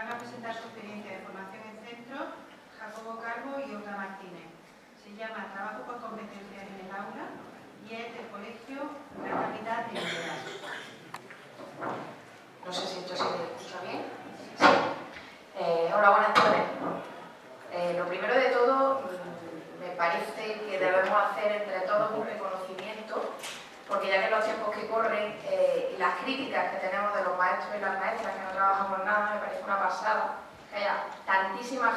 van a presentar su experiencia de formación en centro Jacobo Calvo y Olga Martínez. Se llama Trabajo por competencias en el aula y es del colegio La Capital de Liberal. No sé si esto se escucha bien. Sí. Hola, buenas tardes. Lo primero de todo, me parece que debemos hacer entre todos un reconocimiento, porque ya que los tiempos que corren y las críticas que tenemos de los maestros y las maestras que no trabajamos nada, me parece una pasada que haya tantísima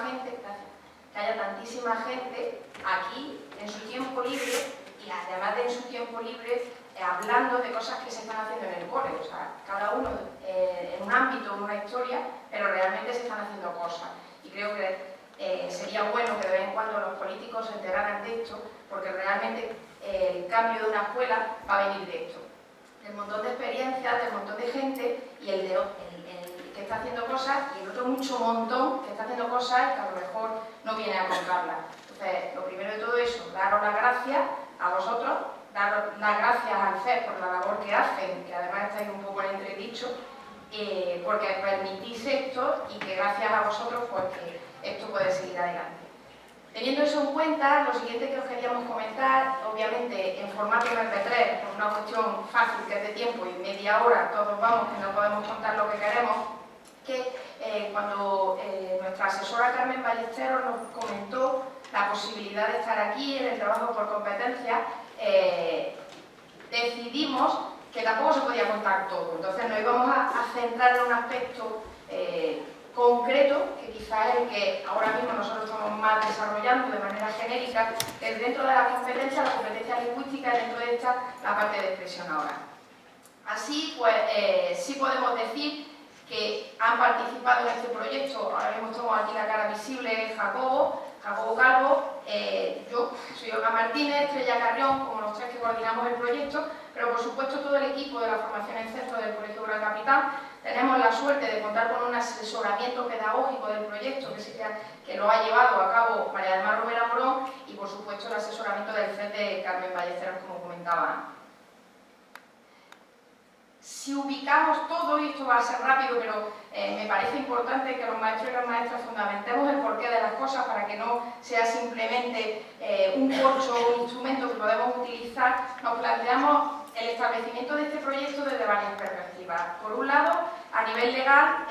gente, aquí en su tiempo libre y además de en su tiempo libre hablando de cosas que se están haciendo en el cole, o sea, cada uno en un ámbito, en una historia, pero realmente se están haciendo cosas. Y creo que sería bueno que de vez en cuando los políticos se enteraran de esto, porque realmente el cambio de una escuela va a venir de esto. Del montón de experiencias, del montón de gente y el que está haciendo cosas y el otro mucho montón que está haciendo cosas que a lo mejor no viene a contarlas. Entonces, lo primero de todo eso, daros las gracias a vosotros, dar las gracias al CES por la labor que hacen, que además estáis un poco en entredicho, porque permitís esto y que gracias a vosotros pues que esto puede seguir adelante. Teniendo eso en cuenta, lo siguiente que os queríamos comentar, obviamente en formato MP3, por una cuestión fácil que es de tiempo y media hora, todos vamos, que no podemos contar lo que queremos, que cuando nuestra asesora Carmen Ballesteros nos comentó la posibilidad de estar aquí en el trabajo por competencia, decidimos que tampoco se podía contar todo. Entonces nos íbamos a centrar en un aspecto concreto, que quizás es el que ahora mismo nosotros estamos más desarrollando de manera genérica, que es dentro de la competencia lingüística y dentro de esta la parte de expresión oral. Así, pues, sí podemos decir que han participado en este proyecto, ahora mismo tenemos aquí la cara visible, Jacobo Calvo, yo soy Olga Martínez, Estrella Carrión, como los tres que coordinamos el proyecto, pero por supuesto todo el equipo de la formación en centro del Colegio La Capital. Tenemos la suerte de contar con un asesoramiento pedagógico del proyecto que lo ha llevado a cabo María del Mar Romero Morón y por supuesto el asesoramiento del CES de Carmen Ballesteros, como comentaba antes. Si ubicamos todo, y esto va a ser rápido, pero me parece importante que los maestros y las maestras fundamentemos el porqué de las cosas para que no sea simplemente un corcho o un instrumento que podemos utilizar, nos planteamos el establecimiento de este proyecto desde varias perspectivas. Por un lado, a nivel legal,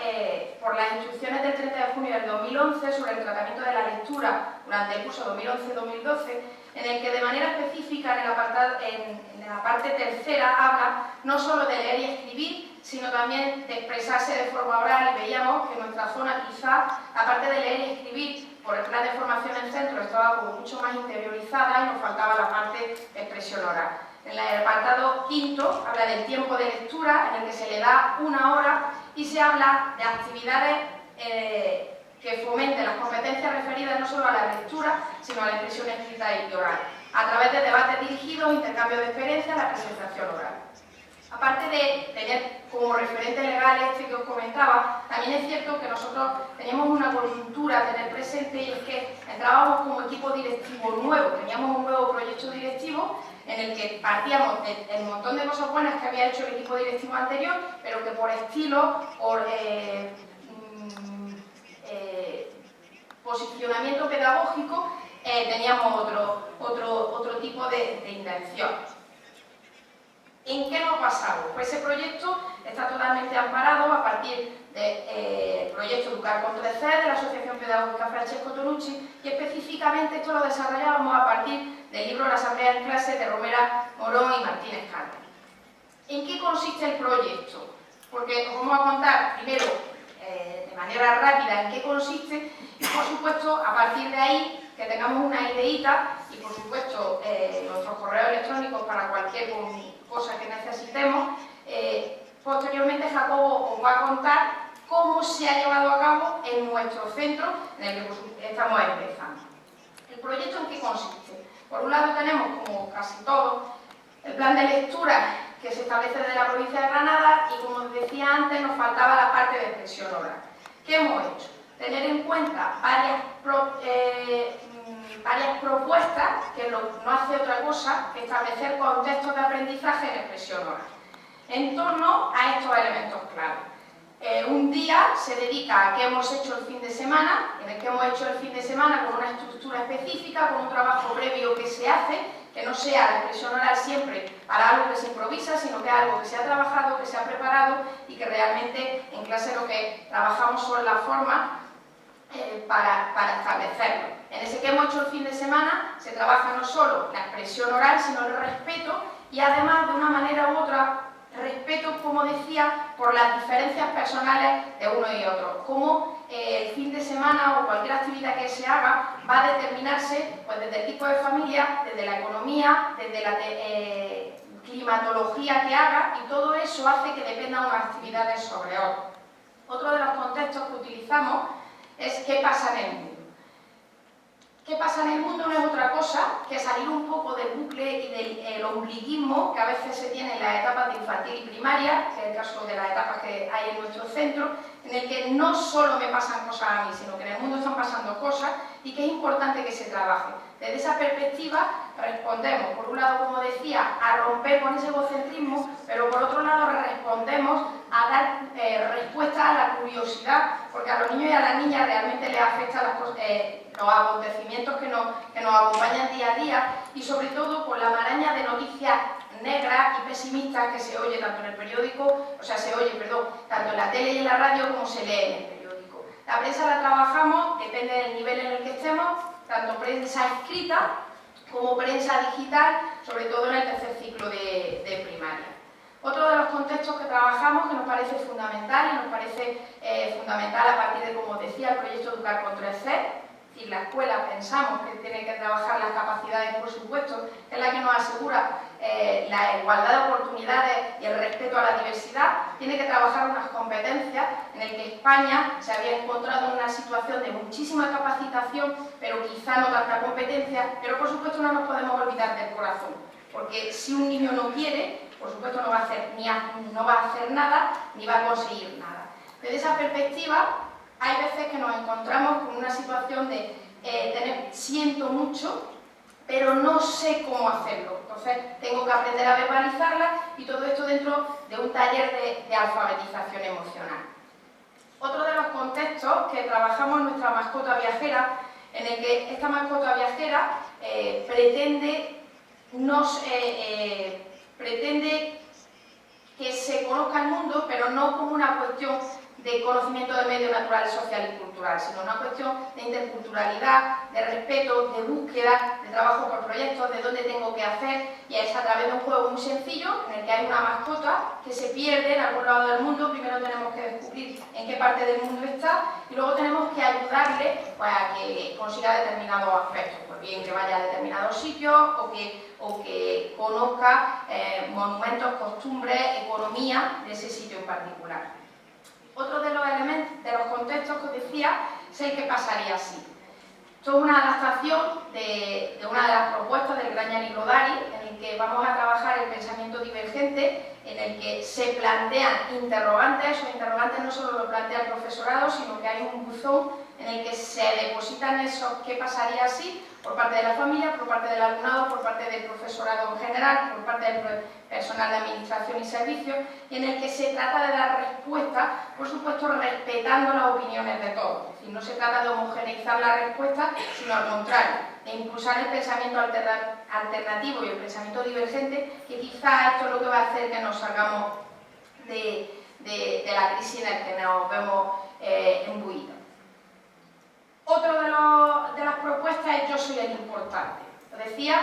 por las instrucciones del 30 de junio del 2011 sobre el tratamiento de la lectura durante el curso 2011-2012, en el que de manera específica en la parte tercera habla no solo de leer y escribir, sino también de expresarse de forma oral, y veíamos que en nuestra zona quizá la parte de leer y escribir por el plan de formación en centro estaba como mucho más interiorizada y nos faltaba la parte de expresión oral. En el apartado quinto habla del tiempo de lectura, en el que se le da 1 hora y se habla de actividades que fomenten las competencias referidas no solo a la lectura, sino a la expresión escrita y oral, a través de debates dirigidos, intercambio de experiencias, la presentación oral. Aparte de tener como referente legal este que os comentaba, también es cierto que nosotros teníamos una coyuntura a tener presente, y es que entrábamos como equipo directivo nuevo, teníamos un nuevo proyecto directivo en el que partíamos del montón de cosas buenas que había hecho el equipo directivo anterior, pero que por estilo, por posicionamiento pedagógico, teníamos otro tipo de intención. ¿En qué nos basamos? Pues ese proyecto está totalmente amparado a partir del proyecto Educar con 3C de la Asociación Pedagógica Francesco Tonucci, y específicamente esto lo desarrollábamos a partir del libro La Asamblea en Clase de Romera Morón y Martínez Carmen. ¿En qué consiste el proyecto? Porque os vamos a contar primero de manera rápida en qué consiste y por supuesto a partir de ahí que tengamos una ideita y por supuesto nuestros correos electrónicos para cualquier cosa que necesitemos. Posteriormente Jacobo os va a contar cómo se ha llevado a cabo en nuestro centro en el que estamos empezando. ¿El proyecto en qué consiste? Por un lado tenemos, como casi todo, el plan de lectura que se establece desde la provincia de Granada y, como os decía antes, nos faltaba la parte de expresión oral. ¿Qué hemos hecho? Tener en cuenta varias propuestas que no hace otra cosa que establecer contextos de aprendizaje en expresión oral en torno a estos elementos clave. un día se dedica a qué hemos hecho el fin de semana, en el que hemos hecho el fin de semana con una estructura específica, con un trabajo previo que se hace, que no sea la expresión oral siempre para algo que se improvisa, sino que es algo que se ha trabajado, que se ha preparado y que realmente en clase lo que trabajamos son las formas para establecerlo. En ese que hemos hecho el fin de semana se trabaja no solo la expresión oral, sino el respeto y además de una manera u otra respeto, como decía, por las diferencias personales de uno y otro. Cómo el fin de semana o cualquier actividad que se haga va a determinarse pues, desde el tipo de familia, desde la economía, desde la climatología que haga, y todo eso hace que dependan unas actividades sobre otras. Otro de los contextos que utilizamos es qué pasa en el mundo. ¿Qué pasa en el mundo? No es otra cosa que salir un poco del bucle y del ombliguismo que a veces se tiene en las etapas de infantil y primaria, que es el caso de las etapas que hay en nuestro centro, en el que no solo me pasan cosas a mí, sino que en el mundo están pasando cosas y que es importante que se trabaje. Desde esa perspectiva respondemos, por un lado, como decía, a romper con ese egocentrismo, pero por otro lado respondemos a dar respuesta a la curiosidad, porque a los niños y a las niñas realmente les afectan los acontecimientos que nos acompañan día a día, y sobre todo con la maraña de noticias negras y pesimistas que se oye tanto en el periódico, tanto en la tele y en la radio como se lee en el periódico. La prensa la trabajamos, depende del nivel en el que estemos, tanto prensa escrita como prensa digital, sobre todo en el tercer ciclo de primaria. Otro de los contextos que trabajamos que nos parece fundamental, y nos parece fundamental a partir de, como decía, el proyecto Educar con 3C, es decir, la escuela pensamos que tiene que trabajar las capacidades, por supuesto, que es la que nos asegura la igualdad de oportunidades y el respeto a la diversidad, tiene que trabajar unas competencias en las que España se había encontrado en una situación de muchísima capacitación, pero quizá no tanta competencia, pero por supuesto no nos podemos olvidar del corazón, porque si un niño no quiere, por supuesto no va a hacer nada, ni va a conseguir nada. Desde esa perspectiva, hay veces que nos encontramos con una situación de siento mucho, pero no sé cómo hacerlo. Entonces, tengo que aprender a verbalizarla, y todo esto dentro de un taller de alfabetización emocional. Otro de los contextos que trabajamos en nuestra mascota viajera, en el que esta mascota viajera pretende que se conozca el mundo, pero no como una cuestión de conocimiento del medio natural, social y cultural, sino una cuestión de interculturalidad, de respeto, de búsqueda, de trabajo por proyectos, de dónde tengo que hacer, y es a través de un juego muy sencillo en el que hay una mascota que se pierde en algún lado del mundo. Primero tenemos que descubrir en qué parte del mundo está y luego tenemos que ayudarle pues, a que consiga determinados aspectos, pues bien que vaya a determinados sitios o que conozca monumentos, costumbres, economía de ese sitio en particular. Otro de los elementos, de los contextos que os decía, es el que pasaría así. Esto es una adaptación de una de las propuestas del Gran Gianni Rodari, en el que vamos a trabajar el pensamiento divergente, en el que se plantean interrogantes. Esos interrogantes no solo lo plantea el profesorado, sino que hay un buzón en el que se depositan esos qué pasaría así, por parte de la familia, por parte del alumnado, por parte del profesorado en general, por parte del personal de administración y servicios, y en el que se trata de dar respuesta, por supuesto, respetando las opiniones de todos. Es decir, no se trata de homogeneizar la respuesta, sino al contrario, de impulsar el pensamiento alternativo y el pensamiento divergente, que quizá esto es lo que va a hacer que nos salgamos de la crisis en la que nos vemos imbuidos. Otro de las propuestas es yo soy el importante. Os decía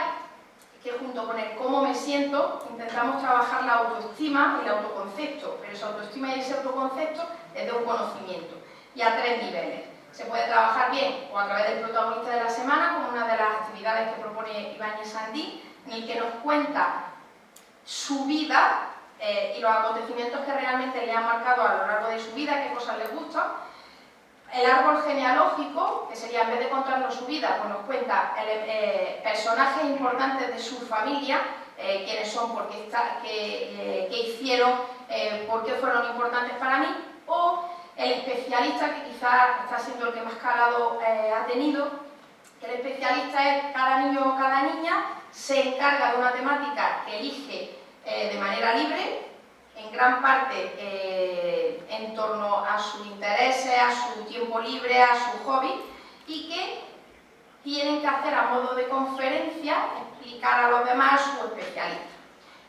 que junto con el cómo me siento intentamos trabajar la autoestima y el autoconcepto, pero esa autoestima y ese autoconcepto desde un conocimiento y a 3 niveles. Se puede trabajar bien o a través del protagonista de la semana, como una de las actividades que propone Ibáñez Sandí, en el que nos cuenta su vida y los acontecimientos que realmente le han marcado a lo largo de su vida, qué cosas le gustan. El árbol genealógico, que sería, en vez de contarnos su vida, pues nos cuenta personajes importantes de su familia, quiénes son, qué hicieron, por qué fueron importantes para mí, o el especialista, que quizás está siendo el que más calado ha tenido, que el especialista es cada niño o cada niña, se encarga de una temática que elige de manera libre, en gran parte en torno a sus intereses, a su tiempo libre, a su hobby, y que tienen que hacer a modo de conferencia explicar a los demás su especialista.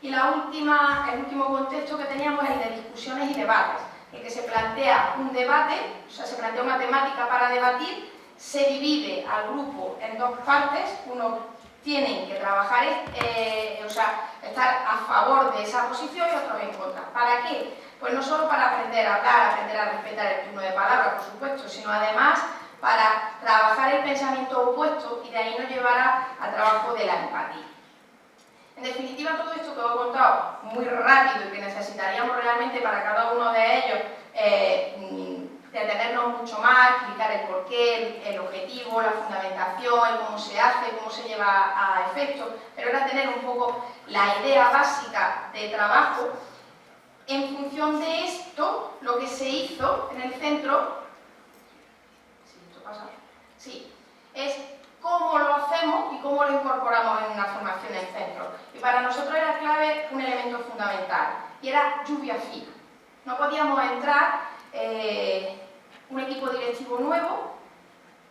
Y el último contexto que teníamos es el de discusiones y debates, en que se plantea un debate, o sea, se plantea una temática para debatir, se divide al grupo en dos partes, unos tienen que trabajar, estar a favor de esa posición y otros en contra. ¿Para qué? Pues no solo para aprender a hablar, aprender a respetar el turno de palabra, por supuesto, sino además para trabajar el pensamiento opuesto y de ahí nos llevará al trabajo de la empatía. En definitiva, todo esto que os he contado muy rápido y que necesitaríamos realmente para cada uno de ellos detenernos mucho más, explicar el porqué, el objetivo, la fundamentación, el cómo se hace, cómo se lleva a efecto, pero era tener un poco la idea básica de trabajo. En función de esto, lo que se hizo en el centro, es cómo lo hacemos y cómo lo incorporamos en una formación en centro. Y para nosotros era clave un elemento fundamental, y era lluvia fina. No podíamos entrar un equipo directivo nuevo,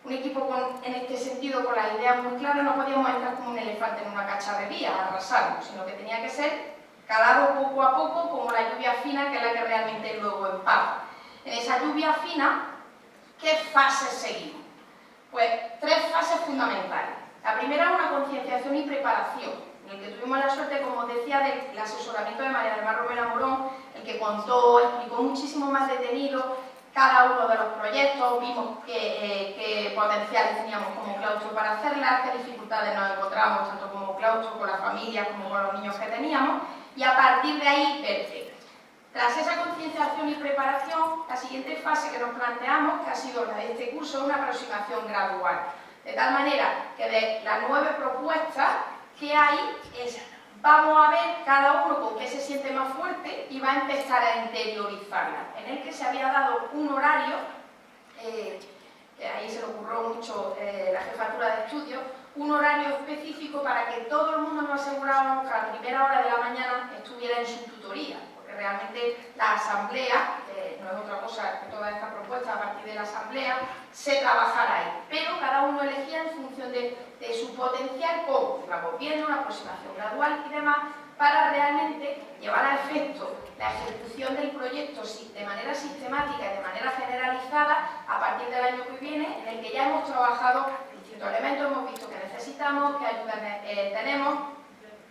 un equipo en este sentido con las ideas muy claras, no podíamos entrar como un elefante en una cacharrería, arrasarlo, sino que tenía que ser calado poco a poco, como la lluvia fina, que es la que realmente luego empapa. En esa lluvia fina, ¿qué fases seguimos? Pues 3 fases fundamentales. La primera es una concienciación y preparación, en el que tuvimos la suerte, como os decía, del asesoramiento de María del Mar Romero Morón, el que contó, explicó muchísimo más detenido cada uno de los proyectos, vimos qué potenciales teníamos como claustro para hacerlas, qué dificultades nos encontramos tanto como claustro, con las familias, como con los niños que teníamos, y a partir de ahí, perfecto. Tras esa concienciación y preparación, la siguiente fase que nos planteamos, que ha sido la de este curso, es una aproximación gradual. De tal manera que de las 9 propuestas que hay, vamos a ver cada uno con qué se siente más fuerte y va a empezar a interiorizarla. En el que se había dado un horario, ahí se le ocurrió mucho la jefatura de estudios, un horario específico para que todo el mundo nos asegurábamos que a la primera hora de la mañana estuviera en su tutoría. Realmente la asamblea, no es otra cosa que todas estas propuestas a partir de la asamblea, se trabajara ahí, pero cada uno elegía en función de su potencial cómo íbamos viendo, una aproximación gradual y demás, para realmente llevar a efecto la ejecución del proyecto de manera sistemática y de manera generalizada a partir del año que viene, en el que ya hemos trabajado distintos elementos, hemos visto qué necesitamos, qué ayudas tenemos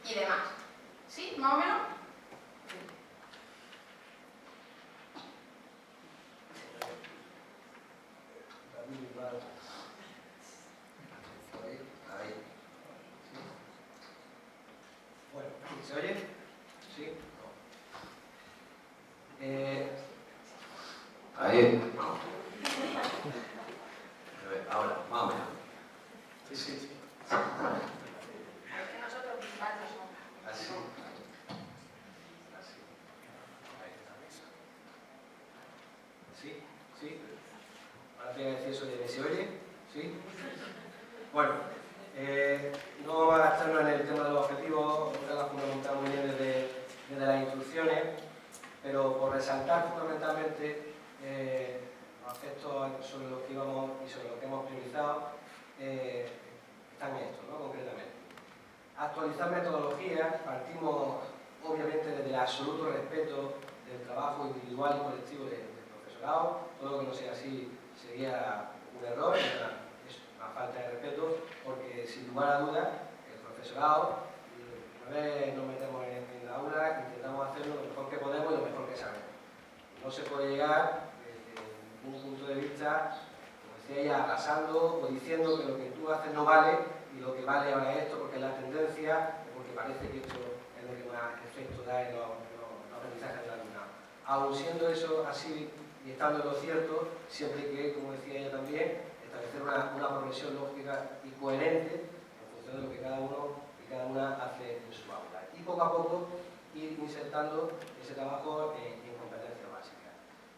y demás. ¿Sí? ¿Más o menos? Bueno, ¿se oye? ¿Sí? No. Ahí. Ahora, más o menos. Sí, sí. Sí. Nosotros principalmente somos. Así. Así. Ahí está la mesa. ¿Sí? ¿Sí? Ahora tengo que decir eso de ¿se oye? ¿Sí? Bueno, no vamos a gastarnos en el tema de los objetivos, porque lo ha fundamentado muy bien desde las instrucciones, pero por resaltar fundamentalmente los aspectos sobre los que íbamos y sobre los que hemos priorizado, están estos, ¿no? Concretamente. Actualizar metodologías, partimos obviamente desde el absoluto respeto del trabajo individual y colectivo del profesorado. Todo lo que no sea así sería un error, es una falta de respeto, porque sin lugar a dudas el profesorado, una vez nos metemos en la aula, intentamos hacerlo lo mejor que podemos y lo mejor que sabemos. No se puede llegar desde un punto de vista, como decía ella, arrasando o diciendo que lo que tú haces no vale y lo que vale ahora es esto porque es la tendencia o porque parece que esto es lo que más efecto da en los aprendizajes del alumnado. Aun siendo eso así y estando en lo cierto, siempre que, como decía ella también, establecer una progresión lógica y coherente en función de lo que cada uno y cada una hace en su aula. Y poco a poco ir insertando ese trabajo en competencias básicas.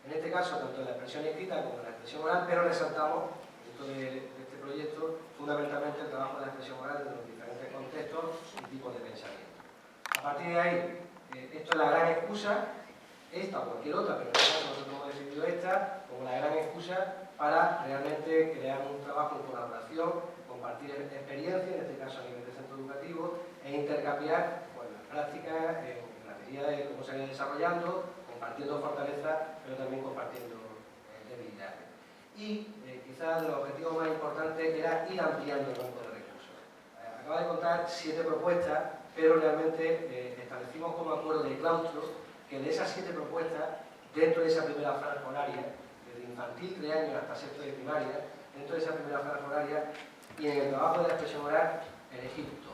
En este caso, tanto en la expresión escrita como en la expresión oral, pero resaltamos, dentro de este proyecto, fundamentalmente el trabajo de la expresión oral en los diferentes contextos y tipos de pensamiento. A partir de ahí, esto es la gran excusa esta o cualquier otra, pero en este caso nosotros hemos decidido esta como la gran excusa para realmente crear un trabajo en colaboración, compartir experiencias, en este caso a nivel de centro educativo, e intercambiar pues, las prácticas en la medida de cómo se vayan desarrollando, compartiendo fortalezas, pero también compartiendo debilidades. Y quizás el objetivo más importante era ir ampliando el banco de recursos. Acabo de contar 7 propuestas, pero realmente establecimos como acuerdo de claustro que de esas 7 propuestas, dentro de esa primera franja horaria, desde infantil 3 años hasta sexto de primaria, dentro de esa primera franja horaria y en el trabajo de la expresión oral, elegir 2.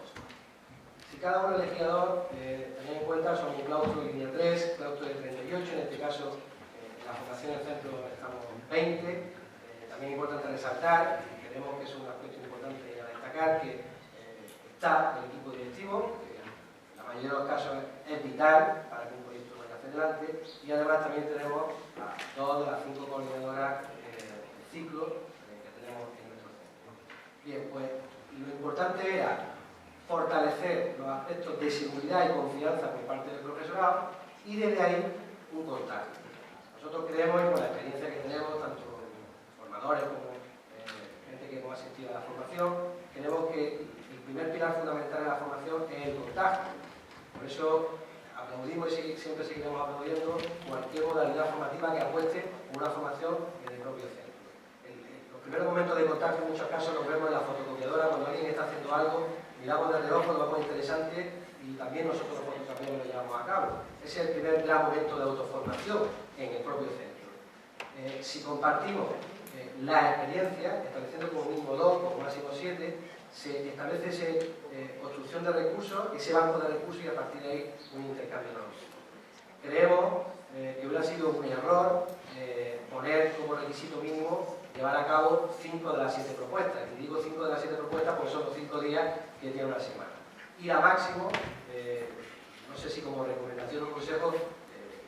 Si cada uno elegía 2, tened en cuenta, son un claustro de línea 3, claustro de 38, en este caso, en la formación del centro estamos 20. También es importante resaltar, y creemos que es un aspecto importante a destacar, que está el equipo directivo, que en la mayoría de los casos es vital para que un proyecto vaya hacia adelante, y además también tenemos a 2 de las 5 coordinadoras del ciclo que tenemos en nuestro centro. Bien, pues lo importante era fortalecer los aspectos de seguridad y confianza por parte del profesorado y desde ahí un contacto. Nosotros creemos, y con la experiencia que tenemos, tanto formadores como gente que hemos asistido a la formación, creemos que el primer pilar fundamental de la formación es el contacto. Por eso aplaudimos y siempre seguiremos aplaudiendo cualquier modalidad formativa que apueste por una formación en el propio centro. Los primeros momentos de contacto en muchos casos los vemos en la fotocopiadora, cuando alguien está haciendo algo, miramos de reojo, lo vemos interesante y también nosotros los fotocopiadores lo llevamos a cabo. Ese es el primer gran momento de autoformación en el propio centro. Si compartimos la experiencia, estableciendo como mínimo 2, como máximo 7, se establece esa construcción de recursos, ese banco de recursos y a partir de ahí un intercambio de recursos. Creemos que hubiera sido un error poner como requisito mínimo llevar a cabo 5 de las 7 propuestas. Y digo 5 de las 7 propuestas porque son los 5 días que tiene una semana. Ir a máximo, no sé si como recomendación o consejo,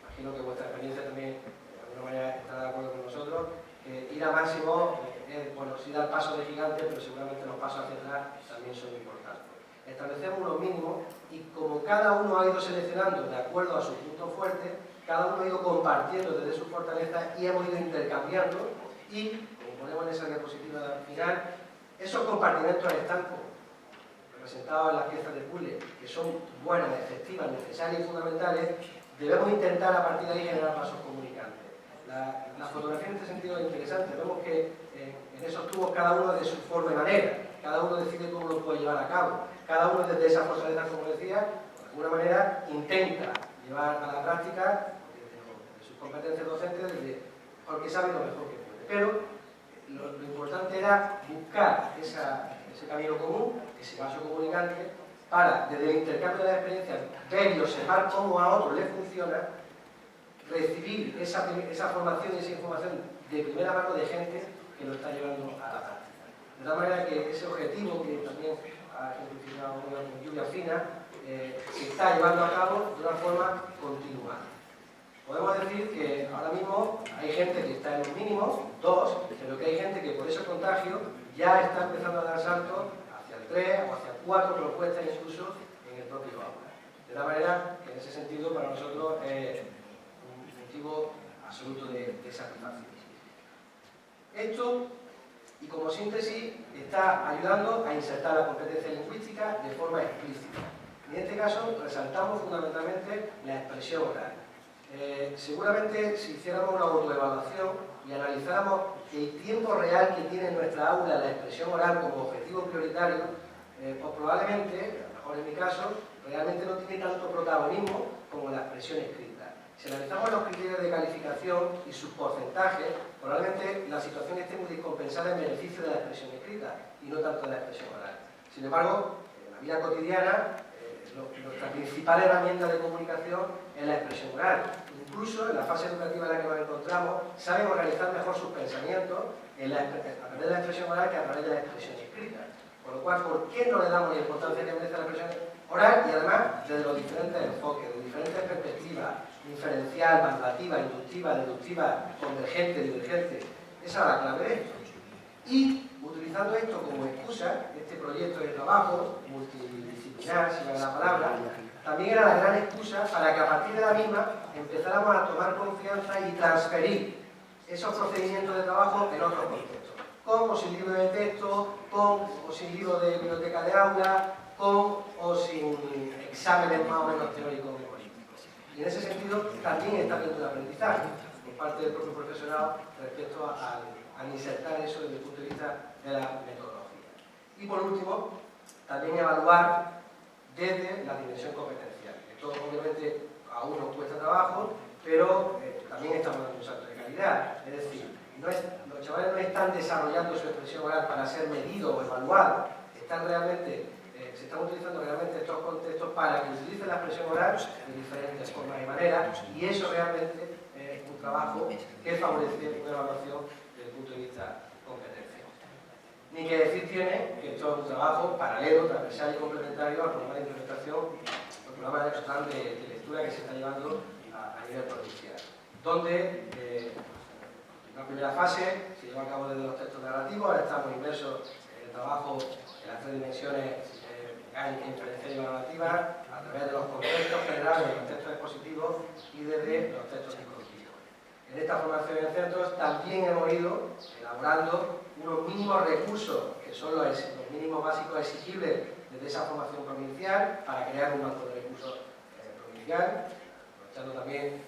imagino que vuestra experiencia también de alguna manera estará de acuerdo con nosotros, ir a máximo es, bueno, sí dar pasos de gigante, pero seguramente los pasos hacia atrás también son importantes. Establecemos unos mínimos y como cada uno ha ido seleccionando de acuerdo a sus puntos fuertes, cada uno ha ido compartiendo desde sus fortalezas y hemos ido intercambiando y, como ponemos en esa diapositiva final, esos compartimentos estancos representados en las piezas de puzzle, que son buenas, efectivas, necesarias y fundamentales, debemos intentar a partir de ahí generar pasos comunicantes. La fotografía en este sentido es interesante, vemos que en esos tubos cada uno de su forma y manera, cada uno decide cómo lo puede llevar a cabo, cada uno desde esa fortaleza, como decía, de alguna manera intenta llevar a la práctica de sus competencias docentes desde lo que sabe lo mejor que puede. Pero lo importante era buscar ese camino común, ese paso comunicante, para, desde el intercambio de las experiencias, ver y observar cómo a otros les funciona, recibir esa formación y esa información de primera mano de gente que lo está llevando a la práctica. De tal manera que ese objetivo que también ha identificado con lluvia fina, se está llevando a cabo de una forma continuada. Podemos decir que ahora mismo hay gente que está en los mínimos, 2, pero que hay gente que por ese contagio ya está empezando a dar saltos hacia el 3 o hacia 4 propuestas incluso en el propio aula. De tal manera que en ese sentido para nosotros es un motivo absoluto de satisfacción. Esto, y como síntesis, está ayudando a insertar la competencia lingüística de forma explícita. En este caso resaltamos fundamentalmente la expresión oral. Seguramente si hiciéramos una autoevaluación y analizáramos el tiempo real que tiene en nuestra aula la expresión oral como objetivo prioritario, pues probablemente, a lo mejor en mi caso, realmente no tiene tanto protagonismo como la expresión escrita. Si analizamos los criterios de calificación y sus porcentajes, probablemente la situación esté muy descompensada en beneficio de la expresión escrita y no tanto de la expresión oral. Sin embargo, en la vida cotidiana, nuestra principal herramienta de comunicación es la expresión oral. Incluso en la fase educativa en la que nos encontramos, saben organizar mejor sus pensamientos a través de la expresión oral que a través de la expresión escrita. Por lo cual, ¿por qué no le damos la importancia que merece la expresión oral? Y además, desde los diferentes enfoques, de diferentes perspectivas, inferencial, valorativa, inductiva, deductiva, convergente, divergente. Esa es la clave de esto. Y, utilizando esto como excusa, este proyecto de trabajo multidisciplinar, si vale la palabra, también era la gran excusa para que a partir de la misma empezáramos a tomar confianza y transferir esos procedimientos de trabajo en otros contextos, con o sin libro de texto, con o sin libro de biblioteca de aula, con o sin exámenes más o menos teóricos memorísticos. Y en ese sentido también está habiendo un aprendizaje por parte del propio profesorado respecto al insertar eso desde el punto de vista de la metodología. Y por último, también evaluar desde la dimensión competencial. Esto obviamente aún nos cuesta trabajo, pero también estamos dando un salto de calidad. Es decir, los chavales no están desarrollando su expresión oral para ser medidos o evaluados, se están utilizando realmente estos contextos para que utilicen la expresión oral de diferentes formas y maneras, y eso realmente es un trabajo que favorece una evaluación desde el punto de vista competencial. Ni que decir tiene que esto es un trabajo paralelo, transversal y complementario al programa de implementación, al programa de lectura que se está llevando a nivel provincial, donde en la primera fase se lleva a cabo desde los textos narrativos. Ahora estamos inmersos en el trabajo en las 3 dimensiones inferencial y evaluativa, a través de los contextos generales, de los textos expositivos y desde los textos discursivos. En esta formación en centros también hemos ido elaborando unos mínimos recursos, que son los mínimos básicos exigibles desde esa formación provincial, para crear un banco de recursos provincial, aprovechando también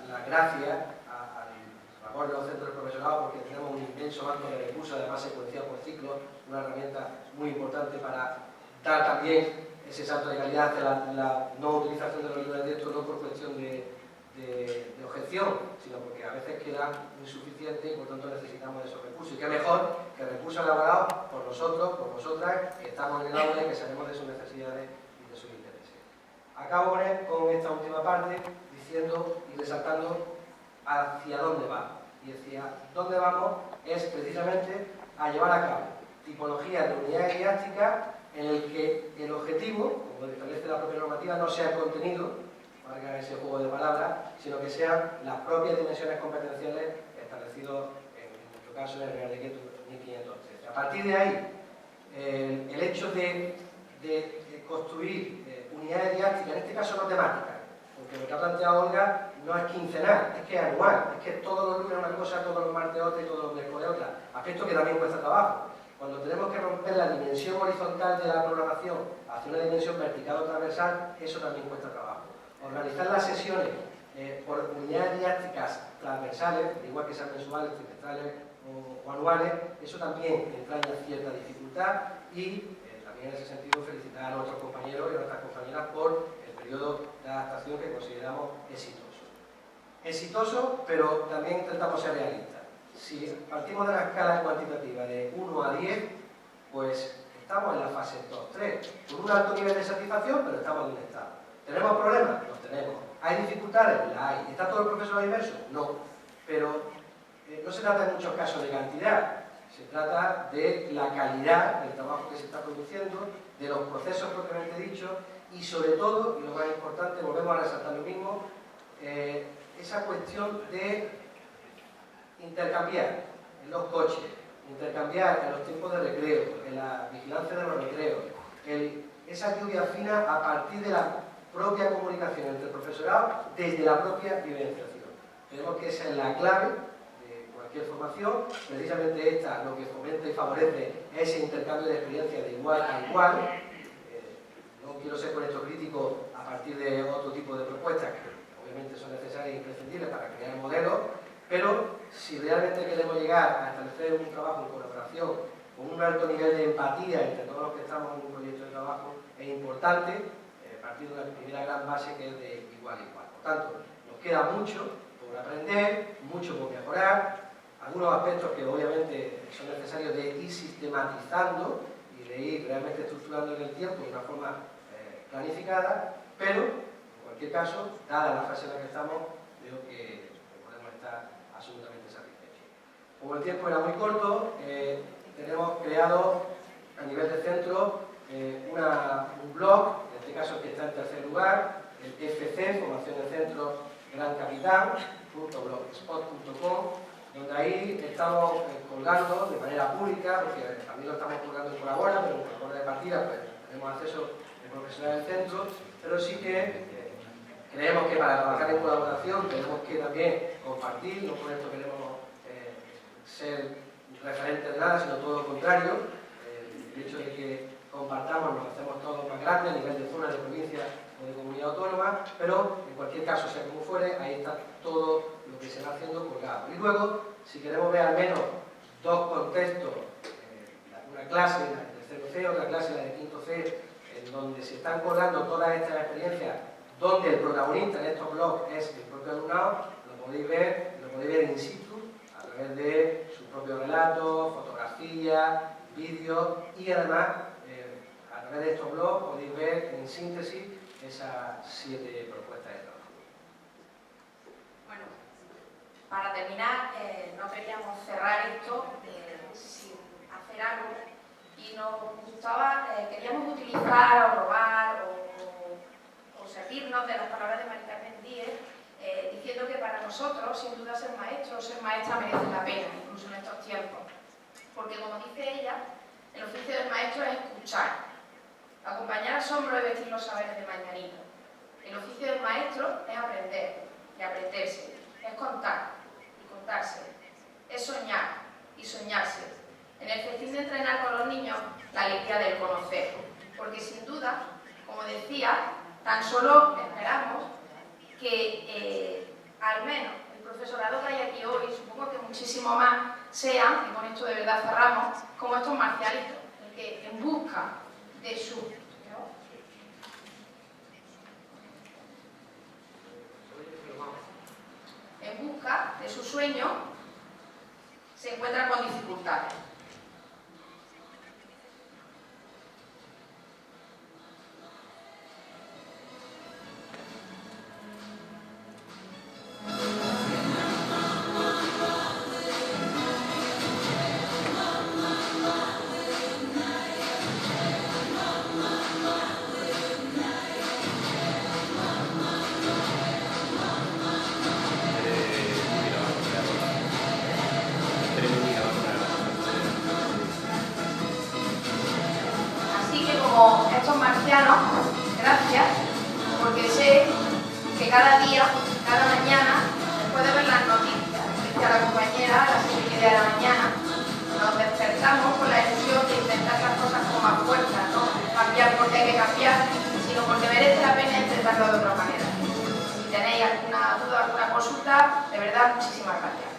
la gracia al labor de los centros de profesorado, porque tenemos un inmenso banco de recursos, además secuenciado por ciclos, una herramienta muy importante para dar también ese salto de calidad hacia la no utilización de los libros de texto, no por cuestión de objeción, sino porque a veces queda insuficiente y por tanto necesitamos esos recursos. Y qué mejor que recursos elaborados por nosotros, por vosotras, que estamos en el aula y que sabemos de sus necesidades y de sus intereses. Acabo con esta última parte diciendo y resaltando hacia dónde vamos. Y hacia dónde vamos es precisamente a llevar a cabo tipologías de unidades didácticas en el que el objetivo, como establece la propia normativa, no sea el contenido, valga ese juego de palabras, sino que sean las propias dimensiones competenciales establecidas en nuestro caso en el Real Decreto 1513. A partir de ahí, el hecho de construir unidades didácticas, en este caso no temáticas, porque lo que ha planteado Olga no es quincenal, es que es anual, es que todos los lunes una cosa, todos los martes otra y todos los miércoles otra, aspecto que también cuesta trabajo. Cuando tenemos que romper la dimensión horizontal de la programación hacia una dimensión vertical o transversal, eso también cuesta trabajo. Organizar las sesiones por unidades didácticas transversales, igual que sean mensuales, trimestrales o anuales, eso también entraña cierta dificultad y también en ese sentido felicitar a nuestros compañeros y a nuestras compañeras por el periodo de adaptación que consideramos exitoso. Exitoso, pero también intentamos ser realistas. Si partimos de la escala cuantitativa de 1 a 10, pues estamos en la fase 2-3, con un alto nivel de satisfacción, pero estamos en un estado. ¿Tenemos problemas? Los tenemos. ¿Hay dificultades? Las hay. ¿Está todo el profesorado inmerso? No. Pero no se trata en muchos casos de cantidad, se trata de la calidad del trabajo que se está produciendo, de los procesos propiamente dichos y sobre todo, y lo más importante, volvemos a resaltar lo mismo, esa cuestión de intercambiar en los coches, intercambiar en los tiempos de recreo, en la vigilancia de los recreos, esa lluvia fina a partir de la propia comunicación entre el profesorado desde la propia vivenciación. Creemos que esa es la clave de cualquier formación, precisamente esta lo que fomenta y favorece es ese intercambio de experiencia de igual a igual. No quiero ser con esto crítico a partir de otro tipo de propuestas que obviamente son necesarias e imprescindibles para crear modelos, pero si realmente queremos llegar a establecer un trabajo en colaboración con un alto nivel de empatía entre todos los que estamos en un proyecto de trabajo, es importante partir de una primera gran base que es de igual a igual. Por tanto, nos queda mucho por aprender, mucho por mejorar, algunos aspectos que obviamente son necesarios de ir sistematizando y de ir realmente estructurando en el tiempo de una forma planificada, pero en cualquier caso, dada la fase en la que estamos, creo que podemos estar absolutamente satisfechos. Como el tiempo era muy corto, tenemos creado a nivel de centro un blog, en este caso que está en tercer lugar, el FC, Formación de Centro Gran Capitán, .blogspot.com, donde ahí estamos colgando de manera pública, porque también lo estamos colgando en Colabora, pero en Colabora de partida pues, tenemos acceso de profesionales del centro, pero sí que creemos que para trabajar en colaboración tenemos que también compartir, no por esto queremos ser referentes de nada, sino todo lo contrario. El hecho de que compartamos nos hacemos todos más grandes a nivel de zona, de provincia o de comunidad autónoma, pero en cualquier caso, sea como fuere, ahí está todo lo que se va haciendo colgado. Y luego, si queremos ver al menos dos contextos, una clase, la de tercero C, otra clase, la de quinto C, en donde se están colgando todas estas experiencias, donde el protagonista en estos blogs es el propio alumnado, lo podéis ver in situ, a través de sus propios relatos, fotografías, vídeos, y además, a través de estos blogs podéis ver en síntesis esas 7 propuestas de trabajo. Bueno, para terminar, no queríamos cerrar esto sin hacer algo, y nos gustaba, queríamos utilizar o robar o servirnos de las palabras de Mari Carmen Díez, diciendo que para nosotros, sin duda, ser maestro o ser maestra merece la pena, incluso en estos tiempos. Porque, como dice ella, el oficio del maestro es escuchar, acompañar asombro y vestir los saberes de mañanita. El oficio del maestro es aprender y aprenderse, es contar y contarse, es soñar y soñarse. En el festín de entrenar con los niños, la alegría del conocer. Porque, sin duda, como decía, tan solo esperamos que al menos el profesorado que hay aquí hoy, supongo que muchísimo más, sean, y con esto de verdad cerramos, como estos marcialitos, que en busca de su... En busca de su sueño, se encuentran con dificultades. Como estos marcianos, gracias, porque sé que cada día, cada mañana, después de ver las noticias, dice a la compañera a las 7:30 de la mañana, nos despertamos con la ilusión de intentar las cosas con más fuerza, no cambiar porque hay que cambiar, sino porque merece la pena intentarlo de otra manera. Si tenéis alguna duda, alguna consulta, de verdad, muchísimas gracias.